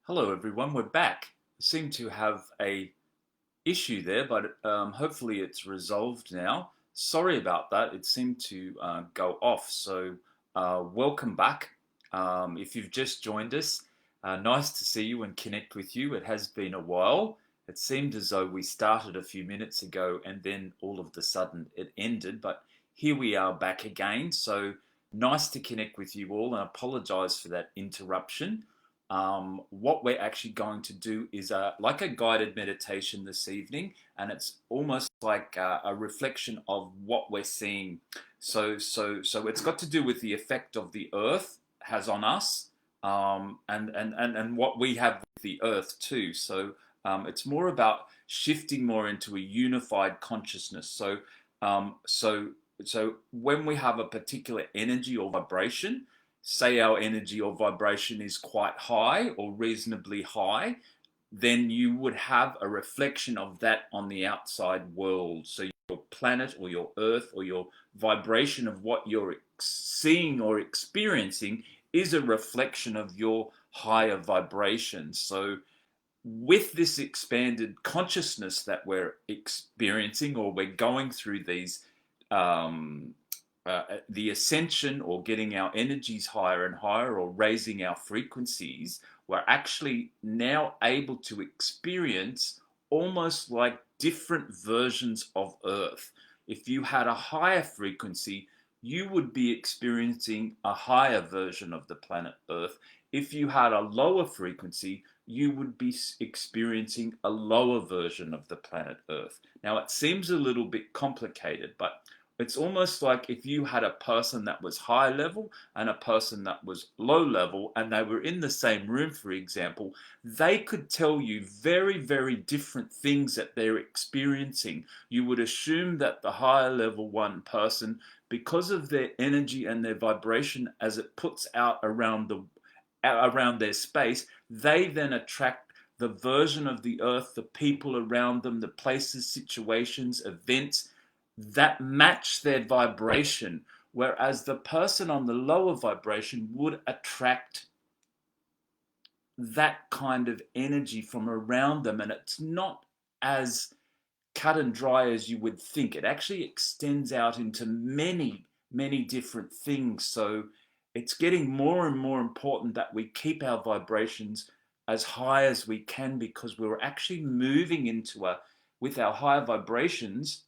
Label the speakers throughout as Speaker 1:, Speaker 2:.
Speaker 1: Hello everyone, we're back. Seem to have a issue there, but hopefully it's resolved now. Sorry about that. It seemed to go off. So welcome back. If you've just joined us, nice to see you and connect with you. It has been a while. It seemed as though we started a few minutes ago and then all of a sudden it ended, but here we are back again. So nice to connect with you all, and I apologize for that interruption. What we're actually going to do is like a guided meditation this evening, and it's almost like a reflection of what we're seeing. So it's got to do with the effect of the earth has on us, and what we have with the earth too. So it's more about shifting more into a unified consciousness. So when we have a particular energy or vibration, say our energy or vibration is quite high or reasonably high, then you would have a reflection of that on the outside world. So your planet or your earth or your vibration of what you're seeing or experiencing is a reflection of your higher vibration. So with this expanded consciousness that we're experiencing, or we're going through these um, the ascension, or getting our energies higher and higher, or raising our frequencies, we're actually now able to experience almost like different versions of Earth. If you had a higher frequency, you would be experiencing a higher version of the planet Earth. If you had a lower frequency, you would be experiencing a lower version of the planet Earth. Now, it seems a little bit complicated, but it's almost like if you had a person that was high level and a person that was low level, and they were in the same room, for example, they could tell you very, very different things that they're experiencing. You would assume that the higher level one person, because of their energy and their vibration as it puts out around their space, they then attract the version of the earth, the people around them, the places, situations, events that match their vibration. Whereas the person on the lower vibration would attract that kind of energy from around them. And it's not as cut and dry as you would think. It actually extends out into many, many different things. So it's getting more and more important that we keep our vibrations as high as we can, because we're actually moving into with our higher vibrations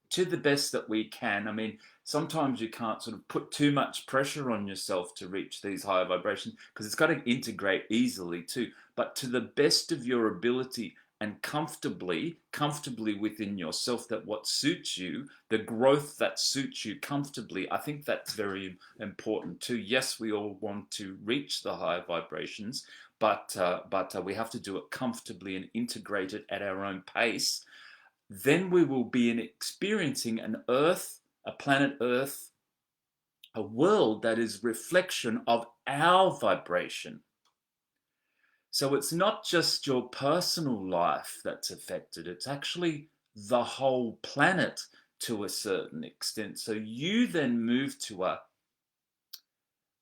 Speaker 1: to the best that we can. I mean, sometimes you can't sort of put too much pressure on yourself to reach these higher vibrations, because it's got to integrate easily too. But to the best of your ability, and comfortably within yourself, that what suits you, the growth that suits you comfortably, I think that's very important too. Yes, we all want to reach the higher vibrations, but we have to do it comfortably and integrate it at our own pace. Then we will be experiencing an earth, a planet earth, a world that is reflection of our vibration. So it's not just your personal life that's affected, it's actually the whole planet to a certain extent. So you then move to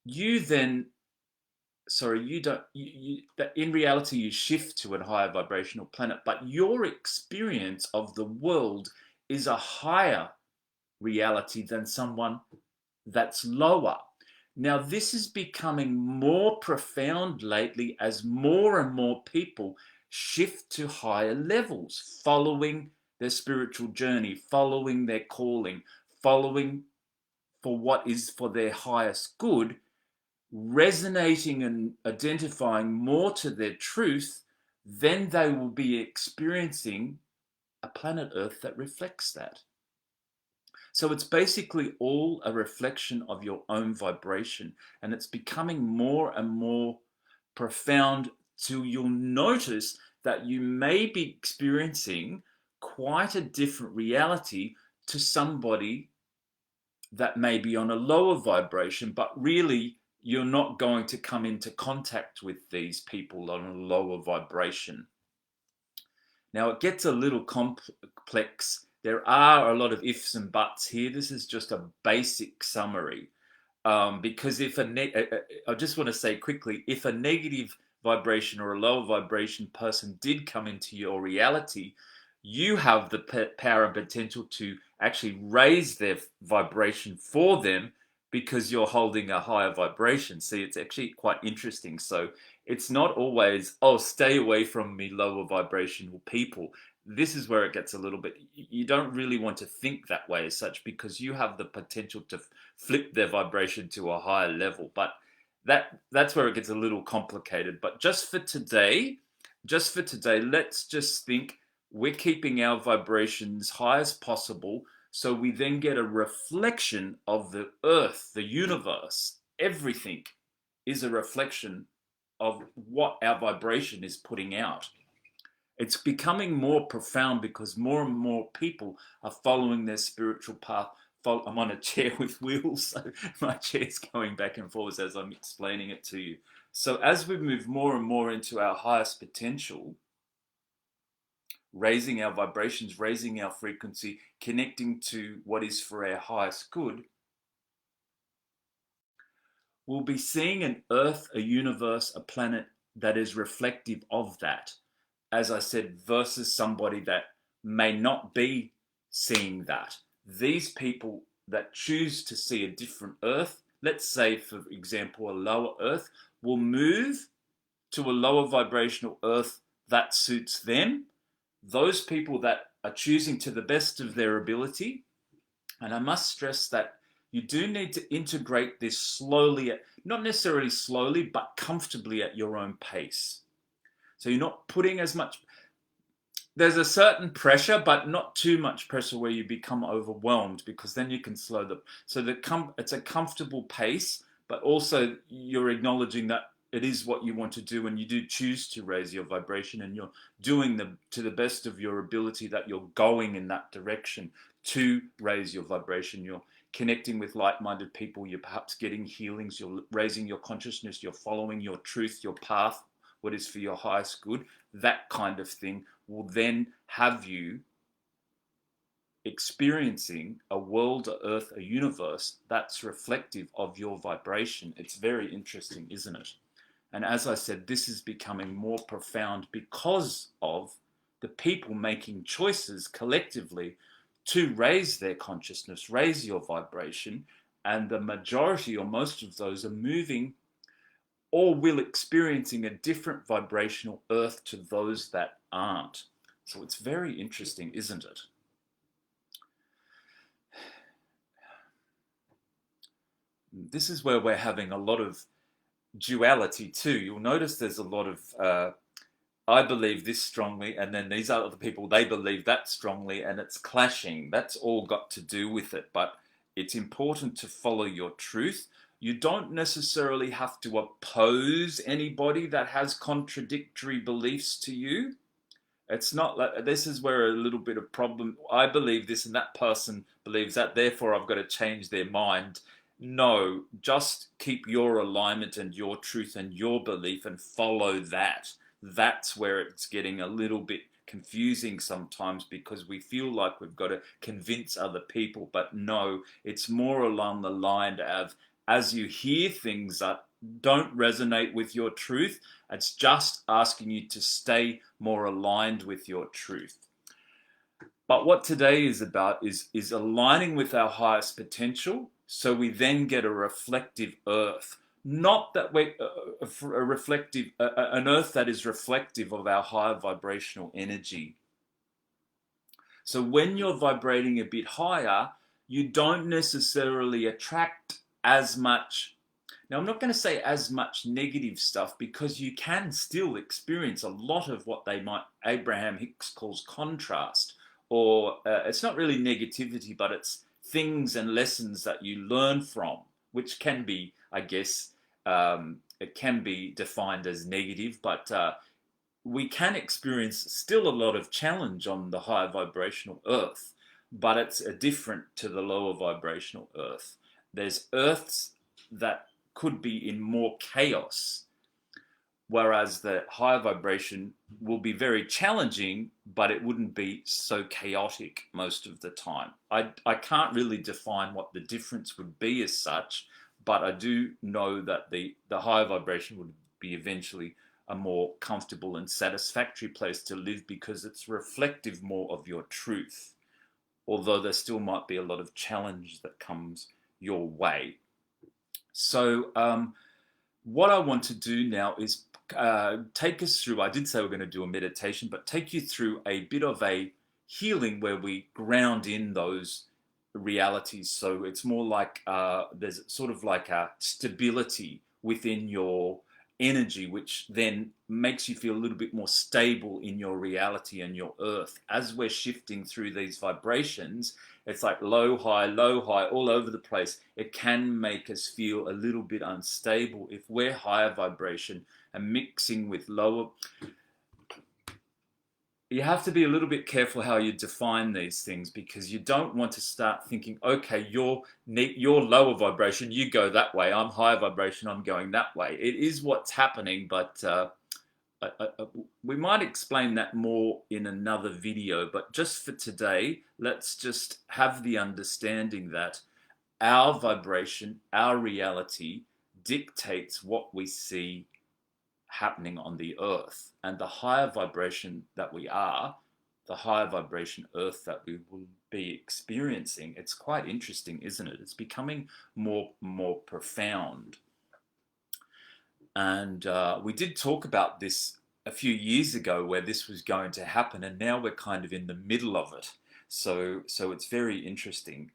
Speaker 1: you then, sorry, you don't, in reality, you shift to a higher vibrational planet, but your experience of the world is a higher reality than someone that's lower. Now, this is becoming more profound lately as more and more people shift to higher levels, following their spiritual journey, following their calling, following for what is for their highest good, resonating and identifying more to their truth. Then they will be experiencing a planet Earth that reflects that. So it's basically all a reflection of your own vibration, and it's becoming more and more profound, till you'll notice that you may be experiencing quite a different reality to somebody that may be on a lower vibration, but really you're not going to come into contact with these people on a lower vibration. Now, it gets a little complex. There are a lot of ifs and buts here. This is just a basic summary. Because if I just want to say quickly, if a negative vibration or a lower vibration person did come into your reality, you have the power and potential to actually raise their vibration for them because you're holding a higher vibration. See, it's actually quite interesting. So it's not always, oh, stay away from me, lower vibrational people. This is where it gets a little bit, you don't really want to think that way as such, because you have the potential to flip their vibration to a higher level. But that's where it gets a little complicated. But just for today, let's just think we're keeping our vibrations high as possible, so we then get a reflection of the earth, the universe. Everything is a reflection of what our vibration is putting out. It's becoming more profound because more and more people are following their spiritual path. I'm on a chair with wheels, so my chair's going back and forth as I'm explaining it to you. So as we move more and more into our highest potential, raising our vibrations, raising our frequency, connecting to what is for our highest good, we'll be seeing an earth, a universe, a planet that is reflective of that. As I said, versus somebody that may not be seeing that. These people that choose to see a different earth, let's say, for example, a lower earth, will move to a lower vibrational earth that suits them. Those people that are choosing to the best of their ability, and I must stress that you do need to integrate this slowly, not necessarily slowly, but comfortably at your own pace. So you're not putting as much, there's a certain pressure, but not too much pressure where you become overwhelmed, because then you can slow the, so it's a comfortable pace, but also you're acknowledging that it is what you want to do, and you do choose to raise your vibration, and you're doing to the best of your ability, that you're going in that direction to raise your vibration. You're connecting with like-minded people, you're perhaps getting healings, you're raising your consciousness, you're following your truth, your path, what is for your highest good. That kind of thing will then have you experiencing a world, a earth, a universe that's reflective of your vibration. It's very interesting, isn't it? And as I said, this is becoming more profound because of the people making choices collectively to raise their consciousness, raise your vibration, and the majority or most of those are moving or will experiencing a different vibrational earth to those that aren't. So it's very interesting, isn't it? This is where we're having a lot of duality too. You'll notice there's a lot of I believe this strongly, and then these other people, they believe that strongly, and it's clashing. That's all got to do with it. But it's important to follow your truth. You don't necessarily have to oppose anybody that has contradictory beliefs to you. It's not like, this is where a little bit of problem, I believe this and that person believes that, therefore I've got to change their mind. No, just keep your alignment and your truth and your belief and follow that. That's where it's getting a little bit confusing sometimes, because we feel like we've got to convince other people. But no, it's more along the line of, as you hear things that don't resonate with your truth, it's just asking you to stay more aligned with your truth. But what today is about is aligning with our highest potential, so we then get a reflective earth. Not that we a reflective an earth that is reflective of our higher vibrational energy. So when you're vibrating a bit higher, you don't necessarily attract as much. Now, I'm not going to say as much negative stuff, because you can still experience a lot of what Abraham Hicks calls contrast, or it's not really negativity, but it's things and lessons that you learn from, which can be, I guess, it can be defined as negative, but we can experience still a lot of challenge on the higher vibrational earth, but it's different to the lower vibrational earth. There's earths that could be in more chaos, whereas the higher vibration will be very challenging, but it wouldn't be so chaotic most of the time. I can't really define what the difference would be as such, but I do know that the higher vibration would be eventually a more comfortable and satisfactory place to live because it's reflective more of your truth, although there still might be a lot of challenge that comes your way. So what I want to do now is take us through, I did say we're going to do a meditation, but take you through a bit of a healing where we ground in those realities. So it's more like there's sort of like a stability within your energy, which then makes you feel a little bit more stable in your reality and your earth. As we're shifting through these vibrations, it's like low, high, all over the place. It can make us feel a little bit unstable if we're higher vibration and mixing with lower. You have to be a little bit careful how you define these things, because you don't want to start thinking, okay, you're lower vibration, you go that way. I'm higher vibration, I'm going that way. It is what's happening, but we might explain that more in another video. But just for today, let's just have the understanding that our vibration, our reality dictates what we see happening on the earth, and the higher vibration that we are, the higher vibration earth that we will be experiencing. It's quite interesting, isn't it? It's becoming more profound. And we did talk about this a few years ago, where this was going to happen, and now we're kind of in the middle of it. So it's very interesting.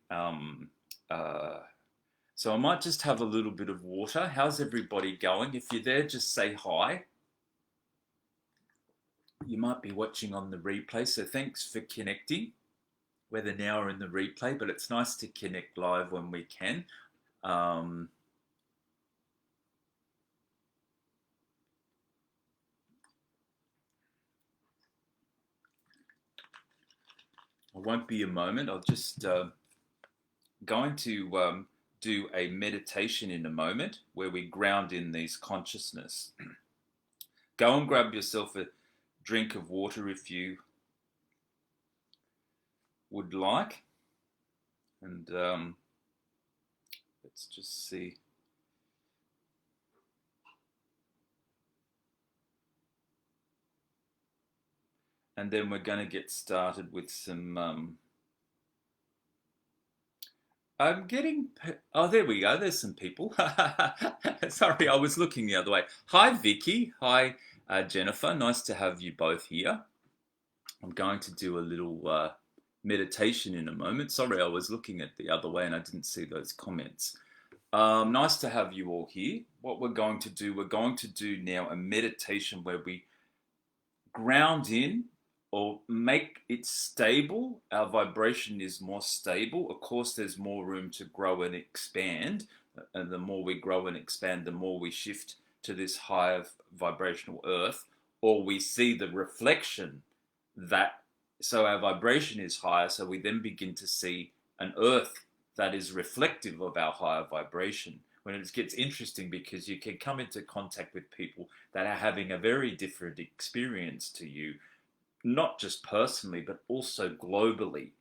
Speaker 1: So I might just have a little bit of water. How's everybody going? If you're there, just say hi. You might be watching on the replay, so thanks for connecting, whether now or in the replay, but it's nice to connect live when we can. I won't be a moment. I'll just going to do a meditation in a moment where we ground in these consciousness. Go and grab yourself a drink of water if you would like. And let's just see. And then we're going to get started with some... I'm getting... Oh, there we go. There's some people. Sorry, I was looking the other way. Hi, Vicky. Hi, Jennifer. Nice to have you both here. I'm going to do a little meditation in a moment. Sorry, I was looking at the other way and I didn't see those comments. Nice to have you all here. What we're going to do now a meditation where we ground in or make it stable. Our vibration is more stable. Of course, there's more room to grow and expand. And the more we grow and expand, the more we shift to this higher vibrational earth, or we see the reflection that, so our vibration is higher, so we then begin to see an earth that is reflective of our higher vibration. When it gets interesting, because you can come into contact with people that are having a very different experience to you, not just personally, but also globally.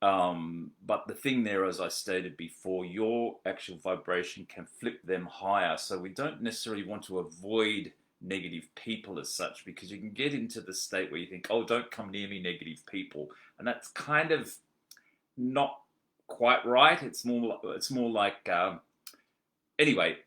Speaker 1: But the thing there, as I stated before, your actual vibration can flip them higher. So we don't necessarily want to avoid negative people as such, because you can get into the state where you think, oh, don't come near me, negative people. And that's kind of not quite right. It's more like, anyway,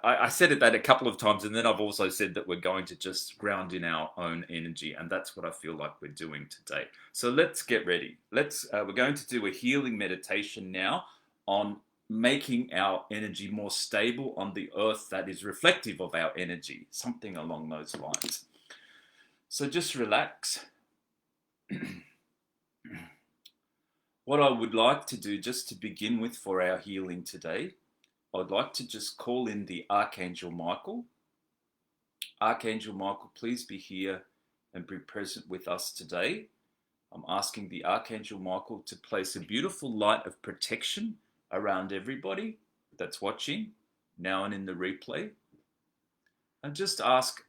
Speaker 1: I said that a couple of times, and then I've also said that we're going to just ground in our own energy, and that's what I feel like we're doing today. So let's get ready. We're going to do a healing meditation now on making our energy more stable on the earth that is reflective of our energy, something along those lines. So just relax. What I would like to do, just to begin with for our healing today, I'd like to just call in the Archangel Michael. Archangel Michael, please be here and be present with us today. I'm asking the Archangel Michael to place a beautiful light of protection around everybody that's watching now and in the replay. And just ask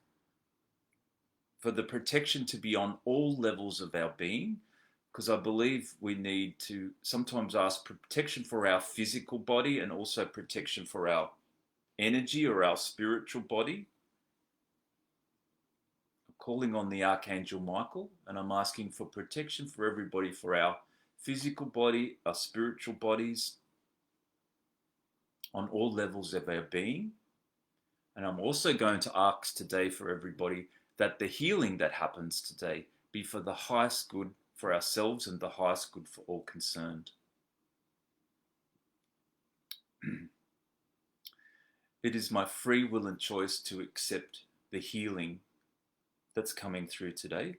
Speaker 1: for the protection to be on all levels of our being, because I believe we need to sometimes ask protection for our physical body and also protection for our energy or our spiritual body. calling on the Archangel Michael, and I'm asking for protection for everybody, for our physical body, our spiritual bodies, on all levels of our being. And I'm also going to ask today for everybody that the healing that happens today be for the highest good for ourselves and the highest good for all concerned. It is my free will and choice to accept the healing that's coming through today,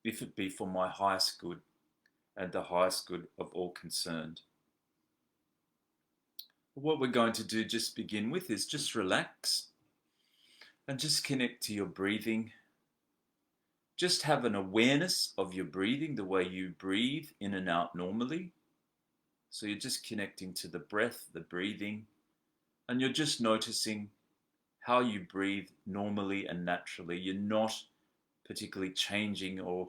Speaker 1: if it be for my highest good and the highest good of all concerned. What we're going to do, just begin with, is just relax and just connect to your breathing. Just have an awareness of your breathing, the way you breathe in and out normally. So you're just connecting to the breath, the breathing, and you're just noticing how you breathe normally and naturally. You're not particularly changing or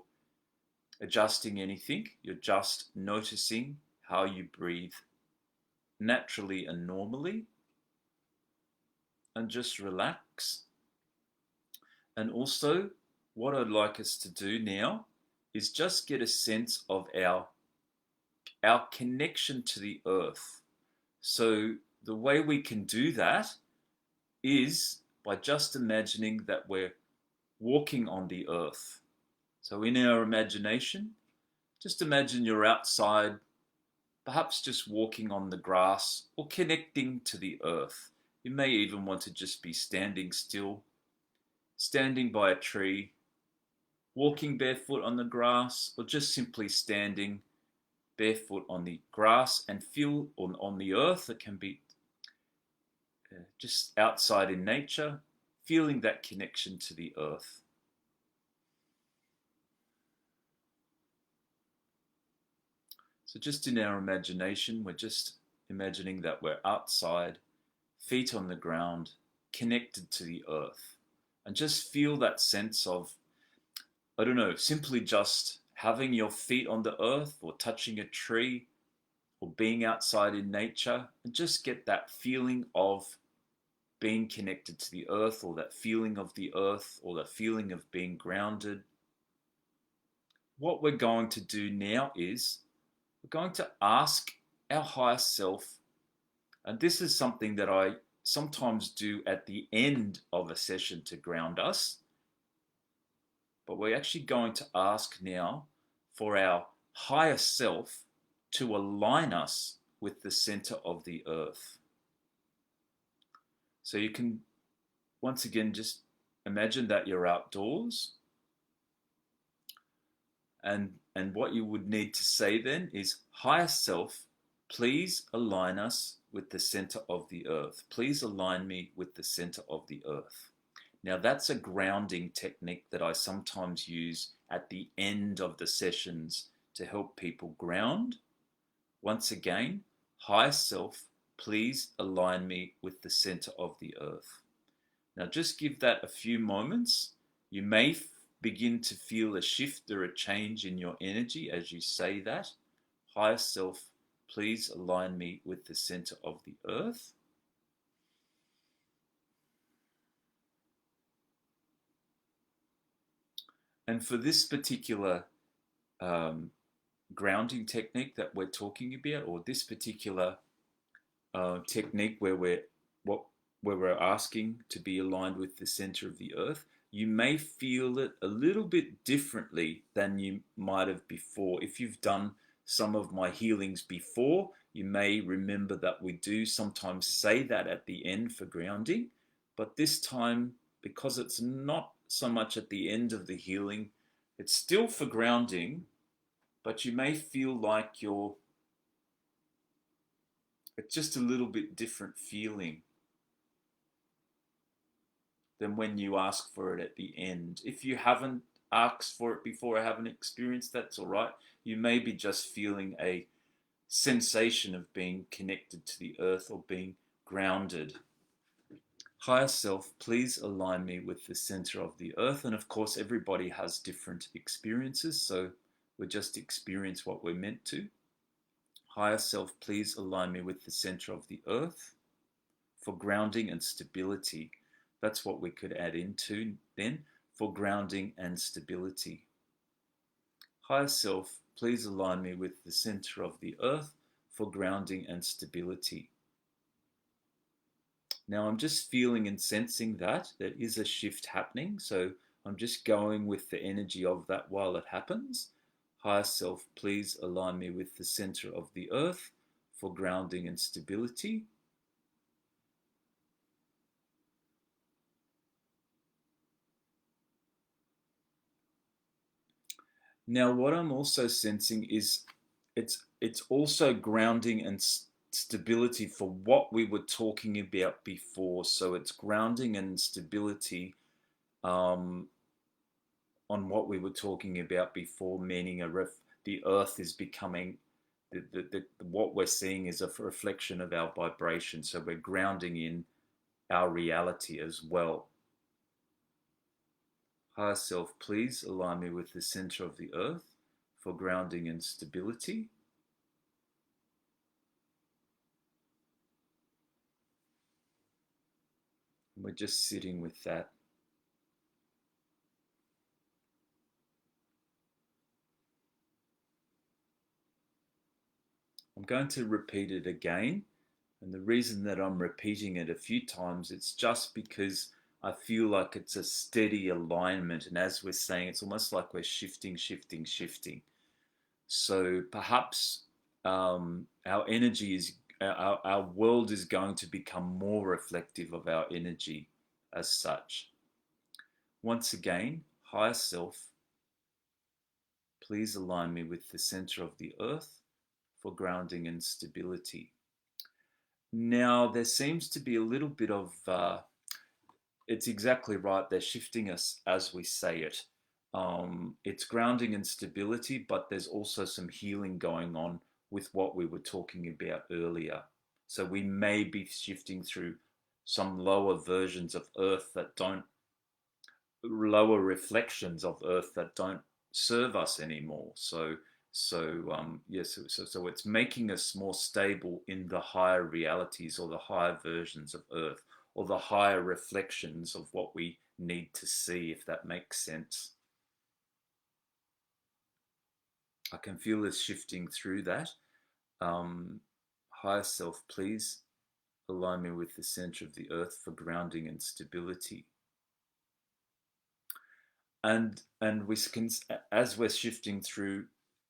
Speaker 1: adjusting anything. You're just noticing how you breathe naturally and normally. And just relax. And also, what I'd like us to do now is just get a sense of our connection to the earth. So the way we can do that is by just imagining that we're walking on the earth. So in our imagination, just imagine you're outside, perhaps just walking on the grass or connecting to the earth. You may even want to just be standing still, standing by a tree, walking barefoot on the grass, or just simply standing barefoot on the grass and feel on the earth. It can be just outside in nature, feeling that connection to the earth. So just in our imagination, we're just imagining that we're outside, feet on the ground, connected to the earth. And just feel that sense of, I don't know, simply just having your feet on the earth or touching a tree or being outside in nature, and just get that feeling of being connected to the earth, or that feeling of the earth, or that feeling of being grounded. What we're going to do now is we're going to ask our higher self, and this is something that I sometimes do at the end of a session to ground us, but we're actually going to ask now for our higher self to align us with the center of the earth. So you can, once again, just imagine that you're outdoors, and what you would need to say then is, higher self, please align us with the center of the earth. Please align me with the center of the earth. Now that's a grounding technique that I sometimes use at the end of the sessions to help people ground. Once again, higher self, please align me with the center of the earth. Now just give that a few moments. You may begin to feel a shift or a change in your energy as you say that. Higher self, please align me with the center of the earth. And for this particular grounding technique that we're talking about, or this particular technique where we're asking to be aligned with the center of the earth, you may feel it a little bit differently than you might have before. If you've done some of my healings before, you may remember that we do sometimes say that at the end for grounding, but this time, because it's not so much at the end of the healing, it's still for grounding, but you may feel like it's just a little bit different feeling than when you ask for it at the end. If you haven't asked for it before or haven't experienced, that's all right. You may be just feeling a sensation of being connected to the earth or being grounded. Higher self, please align me with the center of the earth. And of course, everybody has different experiences, so we just experience what we're meant to. Higher self, please align me with the center of the earth for grounding and stability. That's what we could add into then. for grounding and stability. Higher Self, please align me with the center of the earth for grounding and stability. Now I'm just feeling and sensing that there is a shift happening, so I'm just going with the energy of that while it happens. Higher Self, please align me with the center of the earth for grounding and stability. Now, what I'm also sensing is it's also grounding and stability for what we were talking about before. So it's grounding and stability um, on what we were talking about before, meaning the earth is becoming what we're seeing is a reflection of our vibration. So we're grounding in our reality as well. Higher Self, please align me with the center of the earth for grounding and stability. And we're just sitting with that. I'm going to repeat it again. And the reason that I'm repeating it a few times, it's just because I feel like it's a steady alignment. And as we're saying, it's almost like we're shifting, shifting, shifting. So perhaps our energy is, our world is going to become more reflective of our energy as such. Once again, Higher Self, please align me with the center of the earth for grounding and stability. Now, there seems to be a little bit of, it's exactly right, they're shifting us as we say it. It's grounding and stability, but there's also some healing going on with what we were talking about earlier. So we may be shifting through some lower versions of Earth that don't, lower reflections of Earth that don't serve us anymore. Yes, so it's making us more stable in the higher realities or the higher versions of Earth or the higher reflections of what we need to see, if that makes sense. I can feel us shifting through that. Higher Self, please align me with the center of the earth for grounding and stability. And we can, as we're shifting through,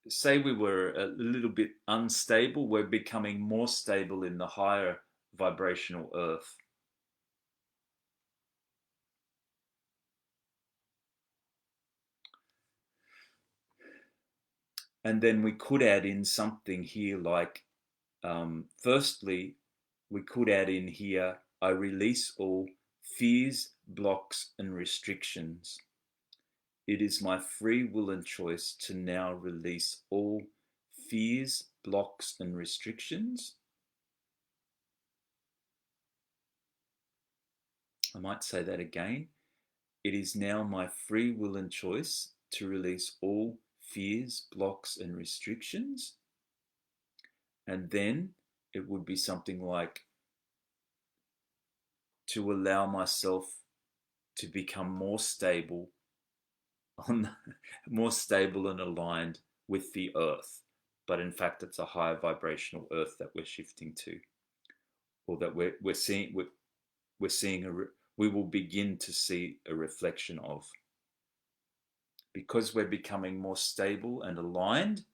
Speaker 1: say we were a little bit unstable, we're becoming more stable in the higher vibrational earth. And then we could add in something here like, firstly, we could add in here, I release all fears, blocks, and restrictions. It is my free will and choice to now release all fears, blocks, and restrictions. I might say that again. It is now my free will and choice to release all fears, blocks, and restrictions. And then it would be something like, to allow myself to become more stable more stable and aligned with the earth. But in fact, it's a higher vibrational earth that we're shifting to, or that we're seeing, we're seeing we will begin to see a reflection of. Because we're becoming more stable and aligned,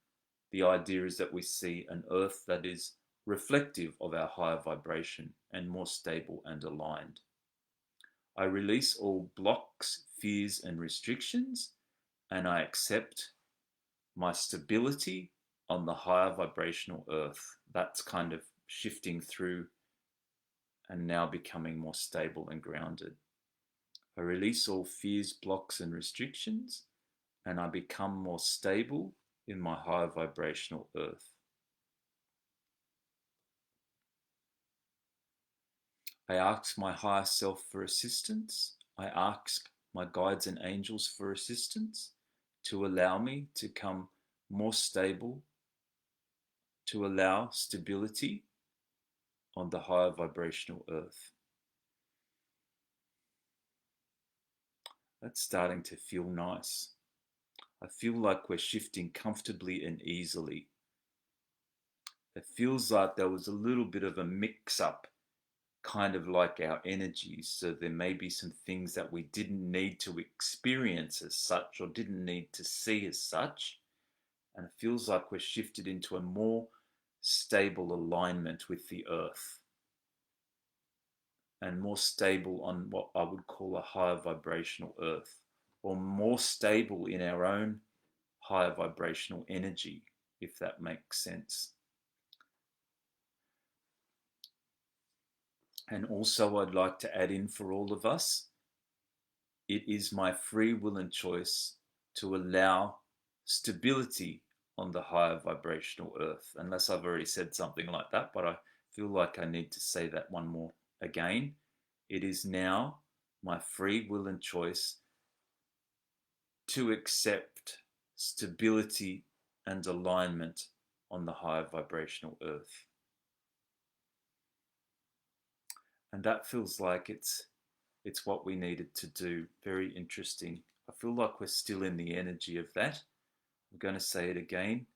Speaker 1: the idea is that we see an earth that is reflective of our higher vibration and more stable and aligned. I release all blocks, fears, and restrictions, and I accept my stability on the higher vibrational earth. That's kind of shifting through and now becoming more stable and grounded. I release all fears, blocks, and restrictions, and I become more stable in my higher vibrational earth. I ask my higher self for assistance. I ask my guides and angels for assistance to allow me to become more stable, to allow stability on the higher vibrational earth. That's starting to feel nice. I feel like we're shifting comfortably and easily. It feels like there was a little bit of a mix up, kind of like our energies. So there may be some things that we didn't need to experience as such or didn't need to see as such. And it feels like we're shifted into a more stable alignment with the earth and more stable on what I would call a higher vibrational earth, or more stable in our own higher vibrational energy, if that makes sense. And also, I'd like to add in for all of us, it is my free will and choice to allow stability on the higher vibrational earth, unless I've already said something like that, but I feel like I need to say that one more again. It is now my free will and choice to accept stability and alignment on the higher vibrational earth. And that feels like it's what we needed to do. Very interesting. I feel like we're still in the energy of that. I'm going to say it again.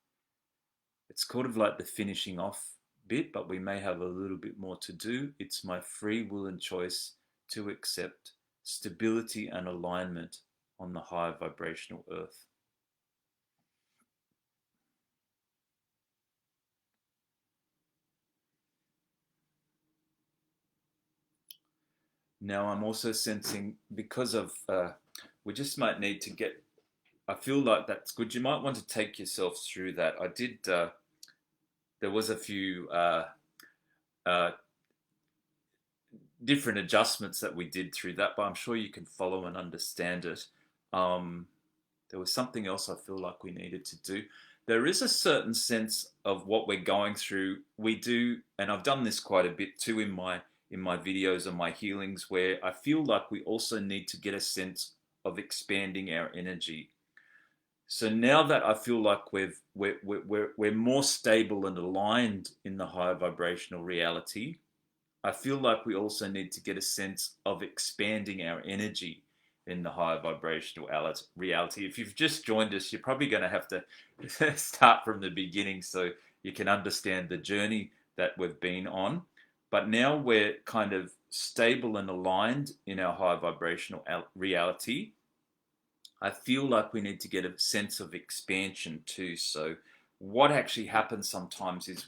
Speaker 1: It's kind of like the finishing off bit, but we may have a little bit more to do. It's my free will and choice to accept stability and alignment on the higher vibrational earth. Now I'm also sensing, because of we just might need to get, I feel like that's good. You might want to take yourself through that. I did there was a few uh, different adjustments that we did through that, but I'm sure you can follow and understand it. um, there was something else I feel like we needed to do. There is a certain sense of what we're going through. We do, and I've done this quite a bit too in my videos and my healings, where I feel like we also need to get a sense of expanding our energy. So now that I feel like we're more stable and aligned in the higher vibrational reality, I feel like we also need to get a sense of expanding our energy in the higher vibrational reality. If you've just joined us, you're probably going to have to start from the beginning so you can understand the journey that we've been on. But now we're kind of stable and aligned in our high vibrational reality. I feel like we need to get a sense of expansion too. So, what actually happens sometimes is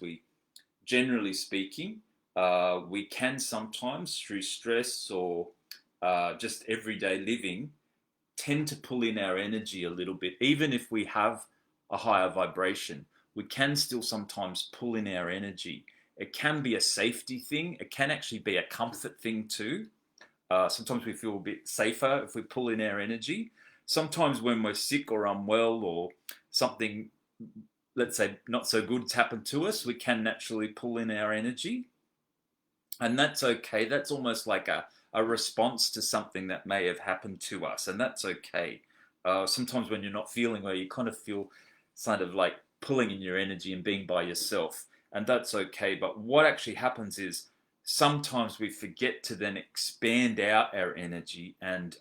Speaker 1: generally speaking, we can sometimes, through stress or just everyday living, tend to pull in our energy a little bit. Even if we have a higher vibration, we can still sometimes pull in our energy. It can be a safety thing, it can actually be a comfort thing too. Sometimes we feel a bit safer if we pull in our energy. Sometimes when we're sick or unwell or something, let's say, not so good's happened to us, we can naturally pull in our energy. And that's okay. That's almost like a response to something that may have happened to us. And that's okay. Sometimes when you're not feeling well, you kind of feel kind of like pulling in your energy and being by yourself. And that's okay. But what actually happens is sometimes we forget to then expand out our energy. And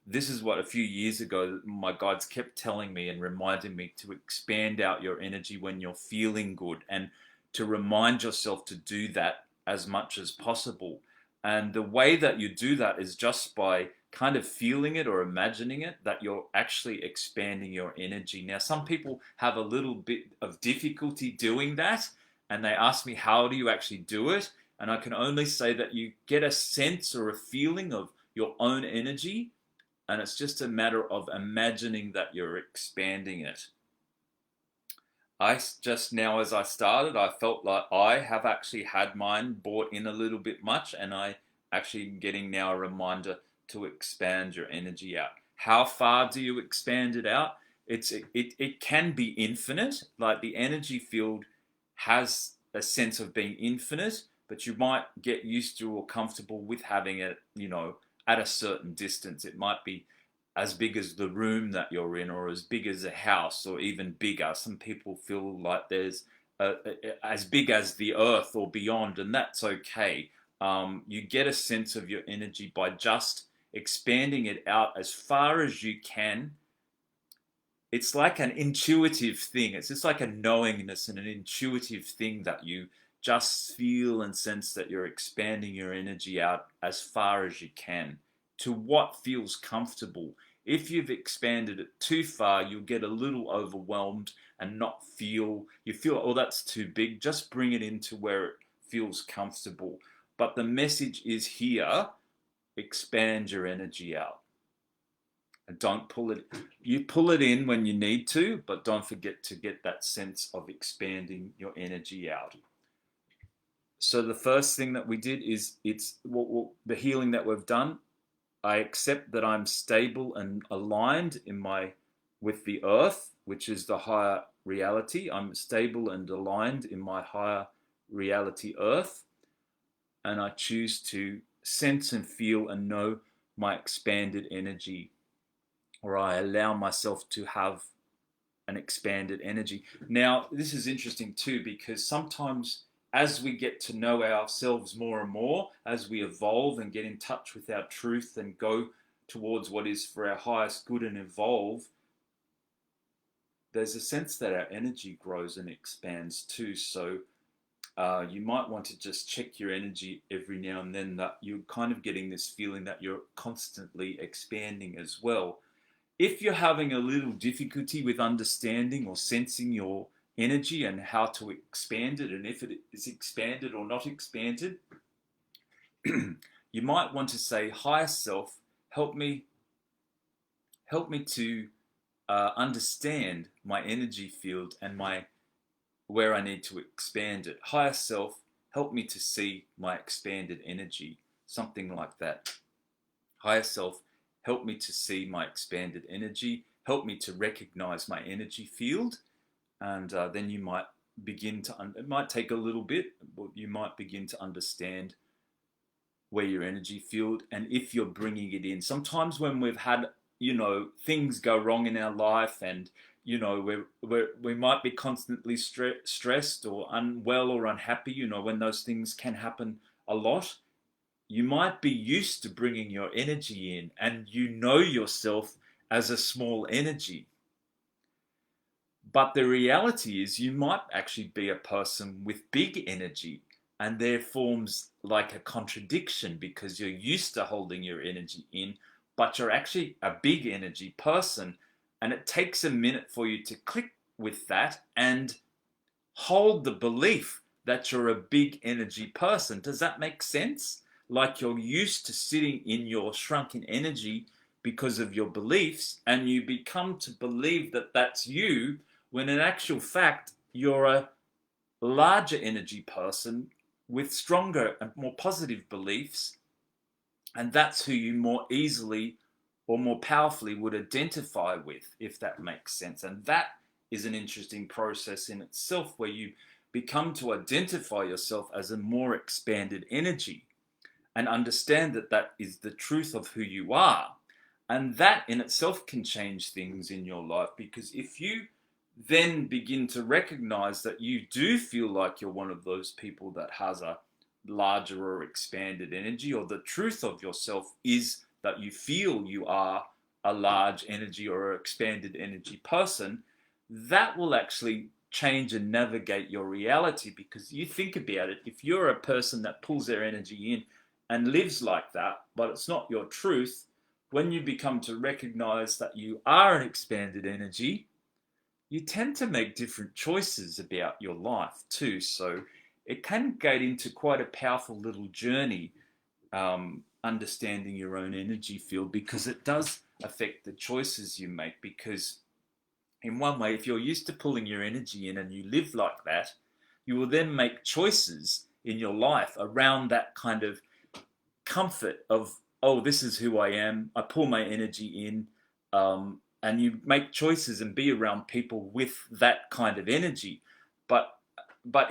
Speaker 1: this is what a few years ago my guides kept telling me and reminding me to expand out your energy when you're feeling good, and to remind yourself to do that as much as possible. And the way that you do that is just by kind of feeling it or imagining it, that you're actually expanding your energy. Now, some people have a little bit of difficulty doing that, and they ask me, how do you actually do it? And I can only say that you get a sense or a feeling of your own energy, and it's just a matter of imagining that you're expanding it. I just now, as I started, I felt like I have actually had mine bought in a little bit much, and I actually getting now a reminder to expand your energy out. How far do you expand it out? It can be infinite. Like the energy field has a sense of being infinite, but you might get used to or comfortable with having it, at a certain distance. It might be as big as the room that you're in, or as big as a house, or even bigger. Some people feel like there's as big as the earth or beyond, and that's okay. You get a sense of your energy by just expanding it out as far as you can. It's like an intuitive thing. It's just like a knowingness and an intuitive thing that you just feel and sense that you're expanding your energy out as far as you can to what feels comfortable. If you've expanded it too far, you'll get a little overwhelmed and not feel, you feel, oh, that's too big. Just bring it into where it feels comfortable. But the message is here, expand your energy out. And don't pull it, you pull it in when you need to, but don't forget to get that sense of expanding your energy out. So the first thing that we did is the healing that we've done. I accept that I'm stable and aligned with the earth, which is the higher reality. I'm stable and aligned in my higher reality earth, and I choose to sense and feel and know my expanded energy, or I allow myself to have an expanded energy. Now, this is interesting too, because sometimes as we get to know ourselves more and more, as we evolve and get in touch with our truth and go towards what is for our highest good and evolve, there's a sense that our energy grows and expands too. So you might want to just check your energy every now and then, that you're kind of getting this feeling that you're constantly expanding as well. If you're having a little difficulty with understanding or sensing your energy and how to expand it, and if it is expanded or not expanded, you might want to say, higher self, help me to understand my energy field and where I need to expand it. Higher self, help me to see my expanded energy. Something like that. Higher self, help me to see my expanded energy. Help me to recognize my energy field. And then you might begin to, it might take a little bit, but you might begin to understand where your energy field, and if you're bringing it in. Sometimes when we've had, things go wrong in our life, and, we might be constantly stressed or unwell or unhappy, when those things can happen a lot, you might be used to bringing your energy in, and you know yourself as a small energy. But the reality is you might actually be a person with big energy, and there forms like a contradiction, because you're used to holding your energy in, but you're actually a big energy person. And it takes a minute for you to click with that and hold the belief that you're a big energy person. Does that make sense? Like you're used to sitting in your shrunken energy because of your beliefs, and you become to believe that that's you, when in actual fact, you're a larger energy person with stronger and more positive beliefs, and that's who you more easily or more powerfully would identify with, if that makes sense. And that is an interesting process in itself, where you become to identify yourself as a more expanded energy and understand that that is the truth of who you are. And that in itself can change things in your life, because if you then begin to recognize that you do feel like you're one of those people that has a larger or expanded energy, or the truth of yourself is that you feel you are a large energy or expanded energy person, that will actually change and navigate your reality. Because you think about it, if you're a person that pulls their energy in and lives like that, but it's not your truth, when you become to recognize that you are an expanded energy, you tend to make different choices about your life too. So it can get into quite a powerful little journey, understanding your own energy field, because it does affect the choices you make. Because in one way, if you're used to pulling your energy in and you live like that, you will then make choices in your life around that kind of comfort of, oh, this is who I am, I pull my energy in, and you make choices and be around people with that kind of energy. But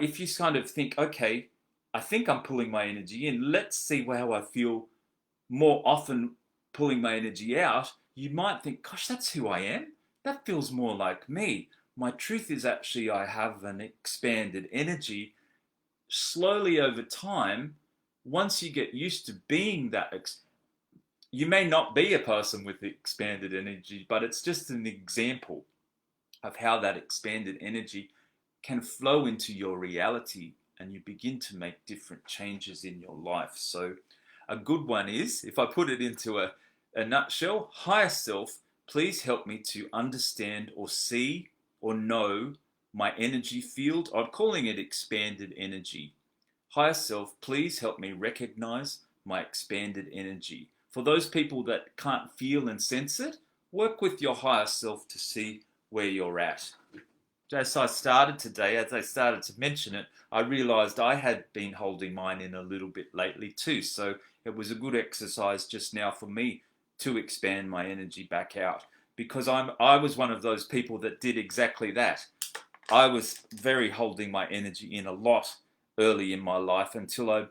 Speaker 1: if you kind of think, okay, I think I'm pulling my energy in, let's see how I feel more often pulling my energy out, you might think, gosh, that's who I am. That feels more like me. My truth is actually I have an expanded energy. Slowly over time, once you get used to being that, you may not be a person with expanded energy, but it's just an example of how that expanded energy can flow into your reality and you begin to make different changes in your life. So a good one is, if I put it into a nutshell, higher self, please help me to understand or see or know my energy field. I'm calling it expanded energy. Higher self, please help me recognize my expanded energy. For those people that can't feel and sense it, work with your higher self to see where you're at. As I started today, as I started to mention it, I realized I had been holding mine in a little bit lately too. So it was a good exercise just now for me to expand my energy back out, because I was one of those people that did exactly that. I was very holding my energy in a lot early in my life until I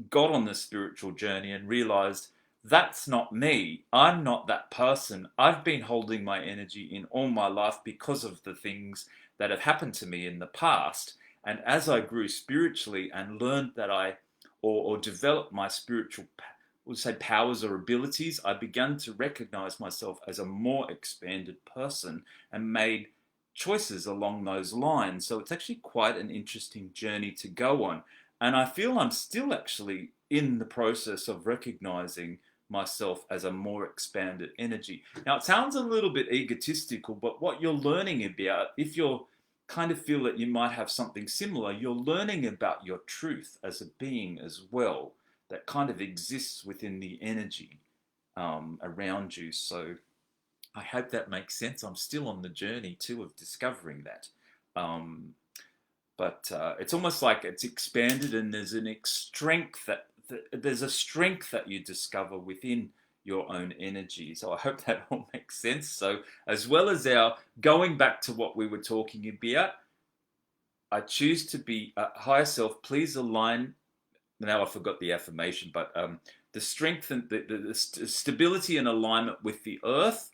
Speaker 1: got on the spiritual journey and realized that's not me. I'm not that person. I've been holding my energy in all my life because of the things that have happened to me in the past. And as I grew spiritually and learned that or developed my spiritual, we'll say, powers or abilities, I began to recognize myself as a more expanded person and made choices along those lines. So it's actually quite an interesting journey to go on. And I feel I'm still actually in the process of recognizing myself as a more expanded energy. Now, it sounds a little bit egotistical, but what you're learning about, if you're kind of feel that you might have something similar, you're learning about your truth as a being as well, that kind of exists within the energy around you. So I hope that makes sense. I'm still on the journey too of discovering that. But it's almost like it's expanded, and there's there's a strength that you discover within your own energy. So I hope that all makes sense. So as well as our going back to what we were talking about, I choose to be a higher self. Please align. Now I forgot the affirmation, but the strength and the stability and alignment with the earth,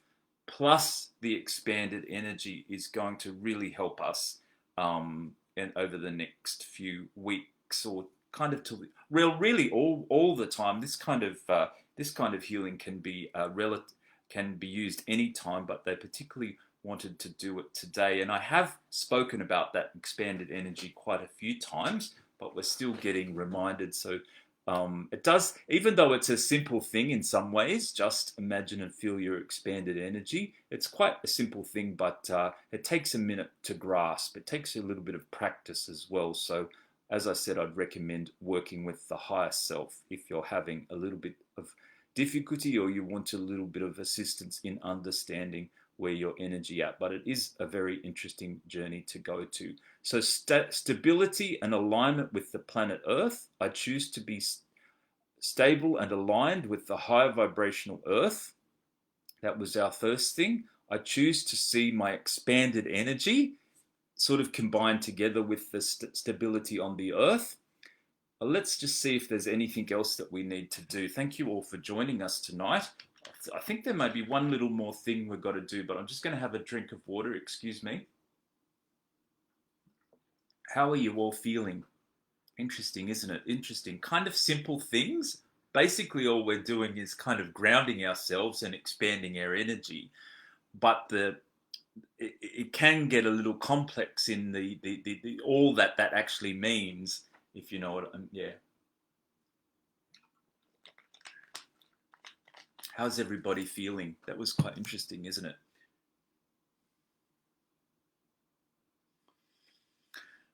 Speaker 1: plus the expanded energy, is going to really help us. And over the next few weeks, or kind of till really all the time. This kind of healing can be can be used anytime, but they particularly wanted to do it today. And I have spoken about that expanded energy quite a few times, but we're still getting reminded. So it does, even though it's a simple thing in some ways, just imagine and feel your expanded energy. It's quite a simple thing, but it takes a minute to grasp. It takes a little bit of practice as well. So as I said, I'd recommend working with the higher self if you're having a little bit of difficulty or you want a little bit of assistance in understanding where your energy at. But it is a very interesting journey to go to. So stability and alignment with the planet Earth. I choose to be stable and aligned with the higher vibrational Earth. That was our first thing. I choose to see my expanded energy sort of combined together with the stability on the Earth. Let's just see if there's anything else that we need to do. Thank you all for joining us tonight. I think there may be one little more thing we've got to do, but I'm just going to have a drink of water. Excuse me. How are you all feeling? Interesting, isn't it? Interesting. Kind of simple things. Basically, all we're doing is kind of grounding ourselves and expanding our energy. But it can get a little complex in the all that actually means, if you know what yeah. How's everybody feeling? That was quite interesting, isn't it?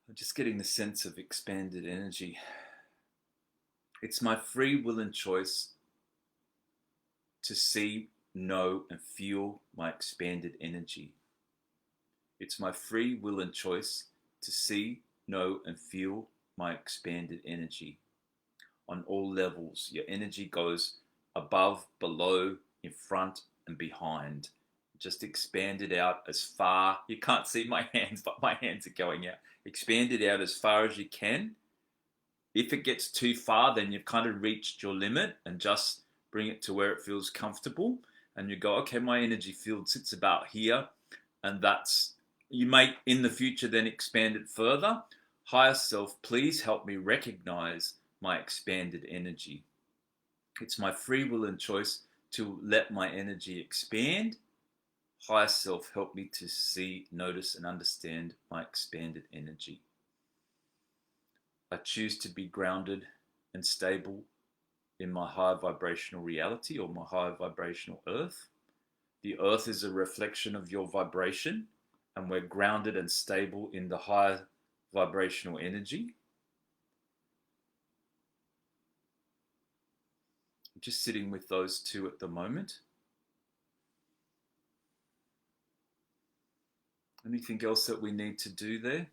Speaker 1: I'm just getting the sense of expanded energy. It's my free will and choice to see, know, and feel my expanded energy. It's my free will and choice to see, know, and feel my expanded energy on all levels. Your energy goes above, below, in front, and behind. Just expand it out as far. You can't see my hands, but my hands are going out. Expand it out as far as you can. If it gets too far, then you've kind of reached your limit, and just bring it to where it feels comfortable. And you go, okay, my energy field sits about here. And you may in the future then expand it further. Higher self, please help me recognize my expanded energy. It's my free will and choice to let my energy expand. Higher self, help me to see, notice, and understand my expanded energy. I choose to be grounded and stable in my higher vibrational reality, or my higher vibrational earth. The earth is a reflection of your vibration, and we're grounded and stable in the higher vibrational energy. Just sitting with those two at the moment. Anything else that we need to do there?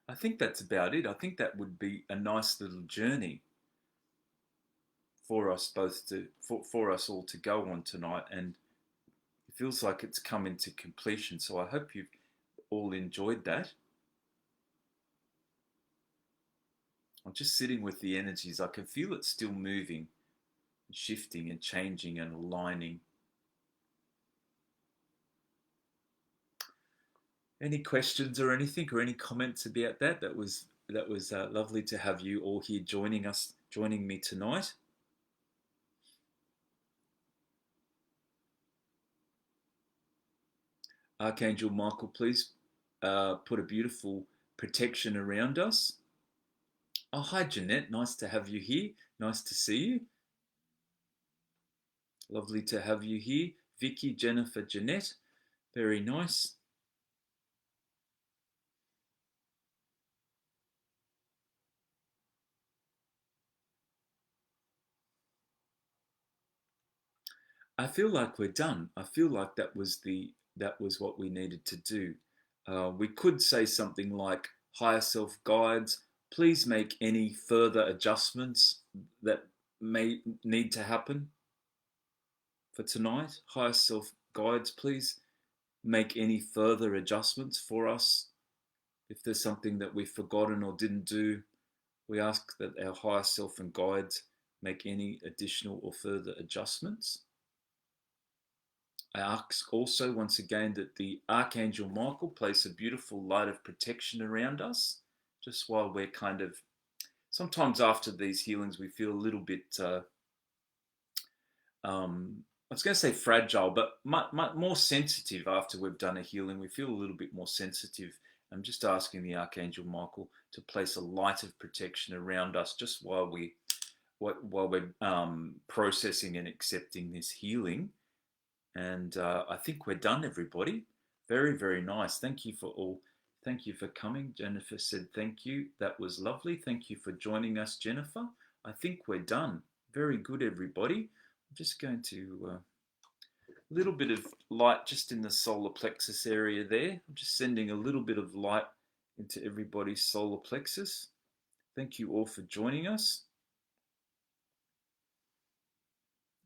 Speaker 1: I think that's about it. I think that would be a nice little journey for us both to for us all to go on tonight, and it feels like it's come into completion. So I hope you've all enjoyed that. I'm just sitting with the energies. I can feel it still moving, shifting and changing and aligning. Any questions or anything, or any comments about that? That was lovely to have you all here joining me tonight. Archangel Michael, please put a beautiful protection around us. Oh, hi, Jeanette. Nice to have you here. Nice to see you. Lovely to have you here. Vicky, Jennifer, Jeanette. Very nice. I feel like we're done. I feel like that was what we needed to do. We could say something like, higher self guides, please make any further adjustments that may need to happen for tonight. Higher self guides, please make any further adjustments for us. If there's something that we've forgotten or didn't do, we ask that our higher self and guides make any additional or further adjustments. I ask also once again that the Archangel Michael place a beautiful light of protection around us, just while we're kind of, sometimes after these healings we feel a little bit, I was going to say fragile, but more sensitive after we've done a healing. We feel a little bit more sensitive. I'm just asking the Archangel Michael to place a light of protection around us just while we're processing and accepting this healing. And I think we're done, everybody. Very, very nice. Thank you for all. Thank you for coming. Jennifer said thank you. That was lovely. Thank you for joining us, Jennifer. I think we're done. Very good, everybody. I'm just going to a little bit of light just in the solar plexus area there. I'm just sending a little bit of light into everybody's solar plexus. Thank you all for joining us.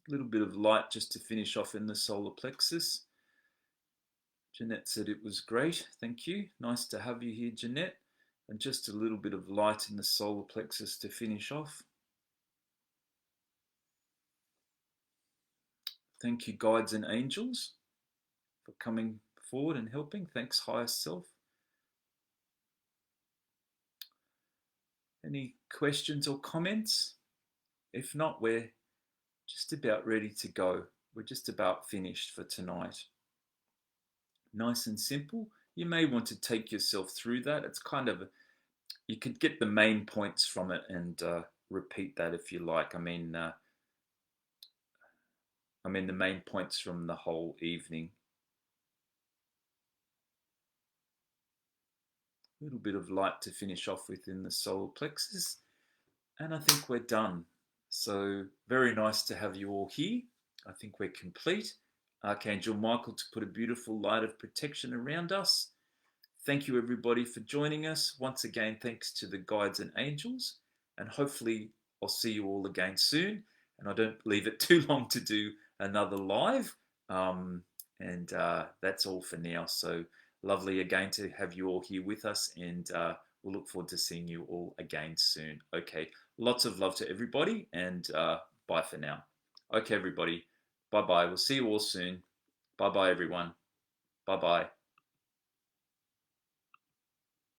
Speaker 1: A little bit of light just to finish off in the solar plexus. Jeanette said it was great. Thank you. Nice to have you here, Jeanette. And just a little bit of light in the solar plexus to finish off. Thank you, guides and angels, for coming forward and helping. Thanks, higher self. Any questions or comments? If not, we're just about ready to go. We're just about finished for tonight. Nice and simple. You may want to take yourself through that. It's kind of, you could get the main points from it and repeat that if you like. I mean the main points from the whole evening. A little bit of light to finish off with in the solar plexus. And I think we're done. So very nice to have you all here. I think we're complete. Archangel Michael to put a beautiful light of protection around us. Thank you, everybody, for joining us. Once again, thanks to the guides and angels. And hopefully I'll see you all again soon. And I don't leave it too long to do another live. That's all for now. So lovely again to have you all here with us. And we'll look forward to seeing you all again soon. Okay, lots of love to everybody. And bye for now. Okay, everybody. Bye-bye. We'll see you all soon. Bye-bye, everyone. Bye-bye.